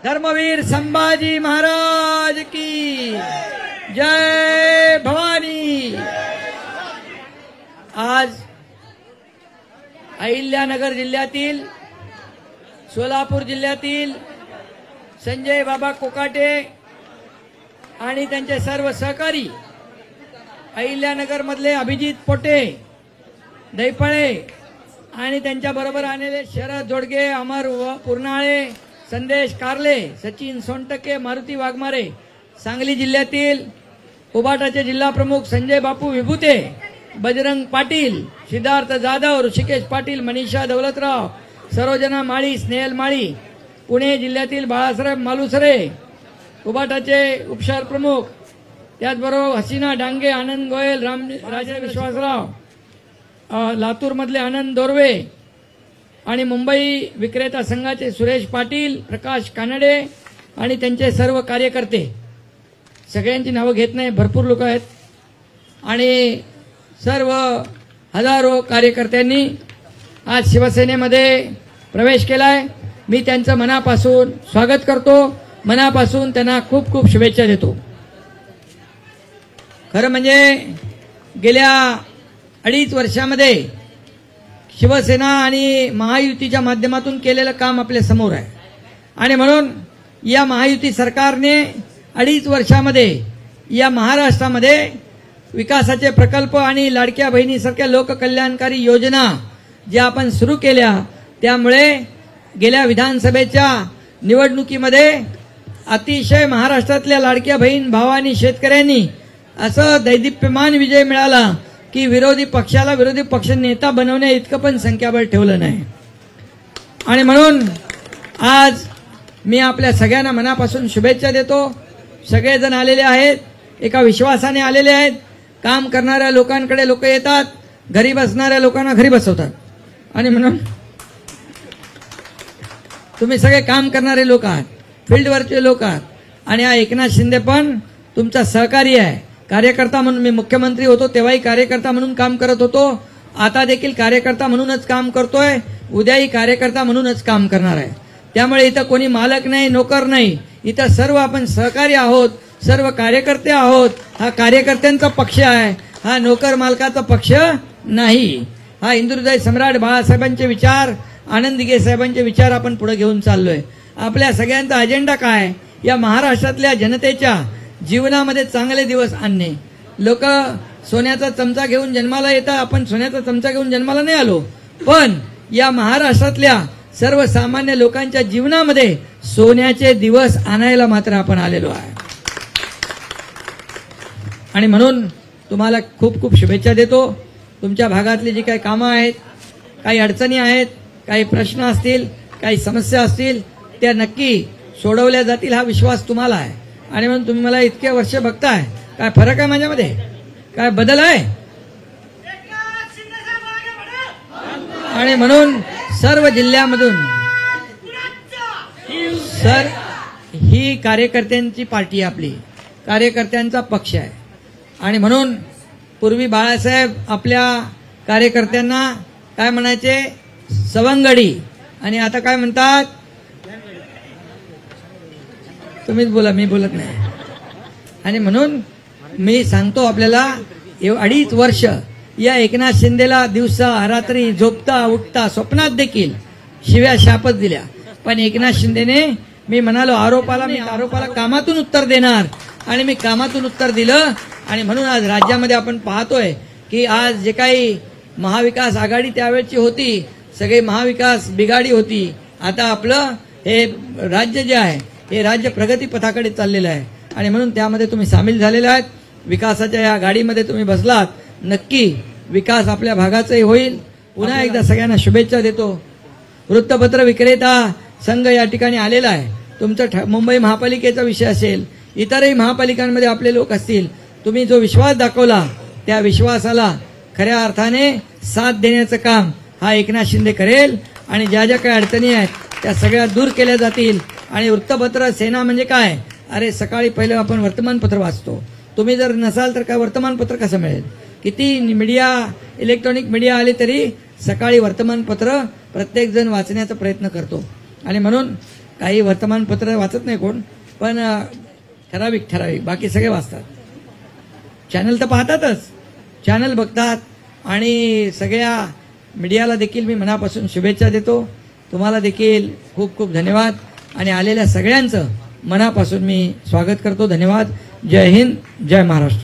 धर्मवीर संभाजी महाराज की जय भवानी। आज अहिल्यानगर जिल्ह्यातील, सोलापूर जिल्ह्यातील संजय बाबा कोकाटे आणि त्यांचे सर्व सहकारी, अहिल्यानगर मधले अभिजित पोटे, दैपळे आणि त्यांच्या बरोबर आलेले शरद जोडगे, अमर पुरनाळे, संदेश कारले, सचिन सोनटके, मारुती वाघमारे, सांगली जिल्ह्यातील उबाटाचे जिल्हा प्रमुख संजय बापू विभूते, बजरंग पाटील, सिद्धार्थ जाधव, ऋषिकेश पाटील, मनीषा दौलतराव, सरोजना माळी, स्नेहल माळी, पुणे जिल्ह्यातील बाळासाहेब मालुसरे, उबाटाचे उपशहर प्रमुख, त्याचबरोबर हसीना डांगे, आनंद गोयल, राजे विश्वासराव, लातूर मधले आनंद दोरवे आणि मुंबई विक्रेता संघाचे सुरेश पाटील, प्रकाश कानडे आणि त्यांचे सर्व कार्यकर्ते, सगळ्यांची नावं घेत नाही, भरपूर लोक आहेत आणि सर्व हजारो कार्यकर्त्यांनी आज शिवसेनेमध्ये प्रवेश केलाय। मी त्यांचं मनापासून स्वागत करतो, मनापासून त्यांना खूप खूप शुभेच्छा देतो। खरं म्हणजे गेल्या 2.5 वर्षामध्ये शिवसेना आणि महायुतीच्या माध्यमातून केलेलं काम आपल्या समोर आहे आणि म्हणून या महायुती सरकारने 2.5 वर्षामध्ये या महाराष्ट्रामध्ये विकासाचे प्रकल्प आणि लाडक्या बहिणीसारख्या लोककल्याणकारी योजना ज्या आपण सुरू केल्या, त्यामुळे गेल्या विधानसभेच्या निवडणुकीमध्ये अतिशय महाराष्ट्रातल्या लाडक्या बहीण भावांनी, शेतकऱ्यांनी असं दैदिप्यमान विजय मिळाला की विरोधी पक्षाला विरोधी पक्ष नेता बनवण्या इतकं पण संख्याबळ ठेवलं नाही। आणि म्हणून आज मी आपल्या सगळ्यांना मनापासून शुभेच्छा देतो। सगळेजण आलेले आहेत, एका विश्वासाने आलेले आहेत। काम करणाऱ्या लोकांकडे लोक येतात, घरी बसणाऱ्या लोकांना घरी बसवतात आणि म्हणून तुम्ही सगळे काम करणारे लोक आहात, फील्डवरचे लोक आहात आणि हा एकनाथ शिंदे पण तुमचा सहकारी आहे। कार्यकर्ता म्हणून मी मुख्यमंत्री होतो तेव्हाही कार्यकर्ता म्हणून काम करत होतो, आता देखील कार्यकर्ता म्हणूनच काम करतोय, उद्याही कार्यकर्ता म्हणूनच काम करणार आहे। त्यामुळे इथं कोणी मालक नाही, नोकर नाही, इथं सर्व आपण सहकारी आहोत, सर्व कार्यकर्ते आहोत। हा कार्यकर्त्यांचा पक्ष आहे, हा नोकर मालकाचा पक्ष नाही। हा हिंदुहृदय सम्राट बाळासाहेबांचे विचार, आनंद दिघे साहेबांचे विचार आपण पुढे घेऊन चाललोय। आपल्या सगळ्यांचा अजेंडा काय? या महाराष्ट्रातल्या जनतेच्या जीवनामध्ये चांगले दिवस आणणे। लोक सोन्याचा चमचा घेऊन जन्माला येतात, आपण सोन्याचा चमचा घेऊन जन्माला नाही आलो, पण या महाराष्ट्रातल्या सर्वसामान्य लोकांच्या जीवनामध्ये सोन्याचे दिवस आणायला मात्र आपण आलेलो आहे। आणि म्हणून तुम्हाला खूप खूप शुभेच्छा देतो। तुमच्या भागातली जी काही कामं आहेत, काही अडचणी आहेत, काही प्रश्न असतील, काही समस्या असतील, त्या नक्की सोडवल्या जातील हा विश्वास तुम्हाला आहे। आणि म्हणून तुम्ही मला इतके वर्ष बघताय, काय फरक आहे माझ्यामध्ये, काय बदल आहे? आणि म्हणून सर्व जिल्ह्यामधून ही कार्यकर्त्यांची पार्टी आहे, आपली कार्यकर्त्यांचा पक्ष आहे। आणि म्हणून पूर्वी बाळासाहेब आपल्या कार्यकर्त्यांना काय म्हणायचे? सवंगडी, आणि आता काय म्हणतात? तुम्हीच बोला, मी बोलत नाही। आणि म्हणून मी सांगतो आपल्याला, 2.5 वर्ष या एकनाथ शिंदेला दिवसा रात्री झोपता उठता स्वप्नात देखील शिव्या शापच दिल्या, पण एकनाथ शिंदेने, मी म्हणालो आरोपाला कामातून उत्तर देणार आणि मी कामातून उत्तर दिलं। आणि म्हणून आज राज्यामध्ये आपण पाहतोय की आज जे काही महाविकास आघाडी त्यावेळची होती, सगळे महाविकास बिघाडी होती, आता आपलं हे राज्य जे आहे हे राज्य प्रगती पथाकडे चाललेलं आहे। आणि म्हणून त्यामध्ये तुम्ही सामील झालेले आहेत, विकासाच्या या गाडीमध्ये तुम्ही बसलात, नक्की विकास आपल्या भागाचाही होईल। पुन्हा एकदा सगळ्यांना शुभेच्छा देतो। वृत्तपत्र विक्रेता संघ या ठिकाणी आलेला आहे। तुमचा मुंबई महापालिकेचा विषय असेल, इतरही महापालिकांमध्ये आपले लोक असतील, तुम्ही जो विश्वास दाखवला त्या विश्वासाला खऱ्या अर्थाने साथ देण्याचं काम हा एकनाथ शिंदे करेल आणि ज्या ज्या काही अडचणी आहेत त्या सगळ्या दूर केल्या जातील। आणि वृत्तपत्र सेना म्हणजे काय? अरे सकाळी पहिलं आपण वर्तमानपत्र वाचतो, तुम्ही जर नसाल तर काय वर्तमानपत्र कसं मिळेल? किती मीडिया, इलेक्ट्रॉनिक मीडिया आली तरी सकाळी वर्तमानपत्र प्रत्येक जण वाचण्याचा प्रयत्न करतो। आणि म्हणून काही वर्तमानपत्र वाचत नाही कोण, पण ठराविक बाकी सगळे वाचतात. चॅनल तर पाहतातच, चॅनल बघतात आणि सगळ्या मीडियाला देखील मी मनापासून शुभेच्छा देतो. तुम्हाला देखील खूप खूप धन्यवाद आणि आलेल्या सगळ्यांचं मनापासून मी स्वागत करतो. धन्यवाद. जय हिंद, जय महाराष्ट्र.